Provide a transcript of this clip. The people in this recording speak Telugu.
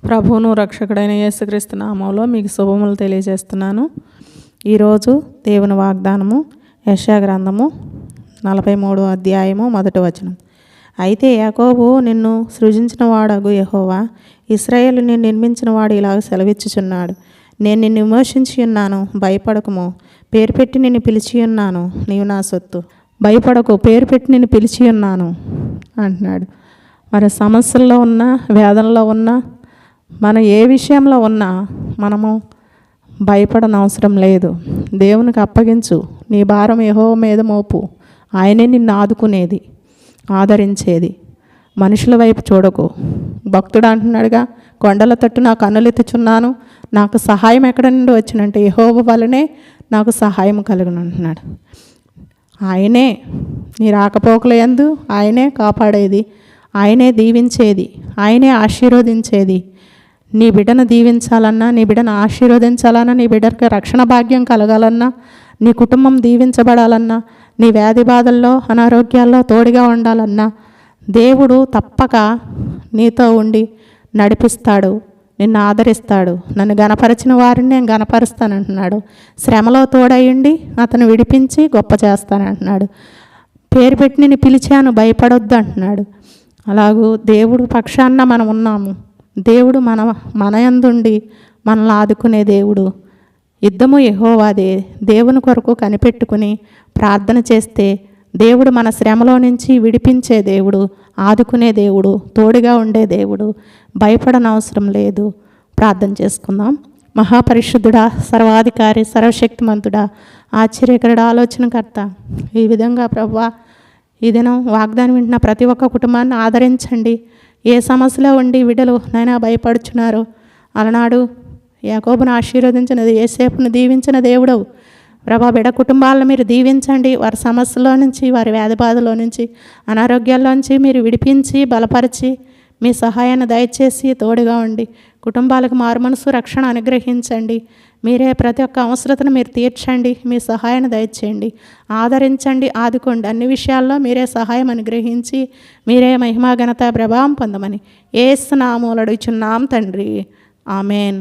ప్రభువును రక్షకుడైన యేసుక్రీస్తు నామములో మీకు శుభములు తెలియజేస్తున్నాను. ఈరోజు దేవుని వాగ్దానము యెషయా గ్రంథము 43వ అధ్యాయము 1వ వచనం. అయితే యాకోబు నిన్ను సృజించిన వాడగు యెహోవా, ఇశ్రాయేలు నిన్ను నిర్మించిన వాడు ఇలాగ సెలవిచ్చుచున్నాడు. నేను నిన్ను విమోచించి ఉన్నాను, భయపడకుము. పేరు పెట్టి నిన్ను పిలిచి ఉన్నాను, నీవు నా సొత్తు. భయపడకు, పేరు పెట్టి నిన్ను పిలిచి ఉన్నాను అంటున్నాడు. మరి సమస్యల్లో ఉన్నా, వేదనలో ఉన్నా, మనం ఏ విషయంలో ఉన్నా మనము భయపడనవసరం లేదు. దేవునికి అప్పగించు. నీ భారం యెహోవా మీద మోపు. ఆయనే నిన్ను ఆదుకునేది, ఆదరించేది. మనుషుల వైపు చూడకు. భక్తుడు అంటున్నాడుగా, కొండల తట్టు నా కన్నులెత్తుచున్నాను, నాకు సహాయం ఎక్కడ నుండి వచ్చినంటే యెహోవా వలనే నాకు సహాయం కలుగును అంటున్నాడు. ఆయనే నీ రాకపోకల యందు ఆయనే కాపాడేది, ఆయనే దీవించేది, ఆయనే ఆశీర్వదించేది. నీ బిడ్డను దీవించాలన్నా, నీ బిడ్డను ఆశీర్వదించాలన్నా, నీ బిడ్డకి రక్షణ భాగ్యం కలగాలన్నా, నీ కుటుంబం దీవించబడాలన్నా, నీ వ్యాధి బాధల్లో అనారోగ్యాల్లో తోడుగా ఉండాలన్నా దేవుడు తప్పక నీతో ఉండి నడిపిస్తాడు, నిన్ను ఆదరిస్తాడు. నన్ను గణపరిచిన వారిని నేను గణపరుస్తానంటున్నాడు. శ్రమలో తోడయ్యండి అతను విడిపించి గొప్ప చేస్తానంటున్నాడు. పేరు పెట్టి నేను పిలిచాను, భయపడొద్దు అంటున్నాడు. అలాగూ దేవుడు పక్షాన మనం ఉన్నాము. దేవుడు మన యందుండి మనల్ని ఆదుకునే దేవుడు. యుద్ధము యెహోవాదే. దేవుని కొరకు కనిపెట్టుకుని ప్రార్థన చేస్తే దేవుడు మన శ్రమలో నుంచి విడిపించే దేవుడు, ఆదుకునే దేవుడు, తోడుగా ఉండే దేవుడు. భయపడనవసరం లేదు. ప్రార్థన చేసుకుందాం. మహాపరిశుద్ధుడా, సర్వాధికారి, సర్వశక్తిమంతుడా, ఆశ్చర్యకరుడ, ఆలోచనకర్త, ఈ విధంగా ప్రభువా ఈ దినం వాగ్దానం వింటున్న ప్రతి ఒక్క కుటుంబాన్ని ఆదరించండి. ఏ సమస్యలో ఉండి విడలు నైనా భయపడుచున్నారు, అలనాడు యాకోబును ఆశీర్వదించినది, యోసేపును దీవించిన దేవుడవు ప్రభా, బిడ్డ కుటుంబాలను మీరు దీవించండి. వారి సమస్యలో నుంచి, వారి వ్యాధి బాధలో నుంచి, అనారోగ్యాల్లోంచి మీరు విడిపించి బలపరిచి మీ సహాయాన్ని దయచేసి తోడుగా ఉండి కుటుంబాలకు మారుమనసు రక్షణ అనుగ్రహించండి. మీరే ప్రతి ఒక్క అవసరతను మీరు తీర్చండి. మీ సహాయాన్ని దయచేయండి, ఆదరించండి, ఆదుకోండి. అన్ని విషయాల్లో మీరే సహాయం అనుగ్రహించి మీరే మహిమా ఘనత ప్రభావం పొందమని యేసు నామములో అడుగుచున్నాం తండ్రి. ఆమెన్.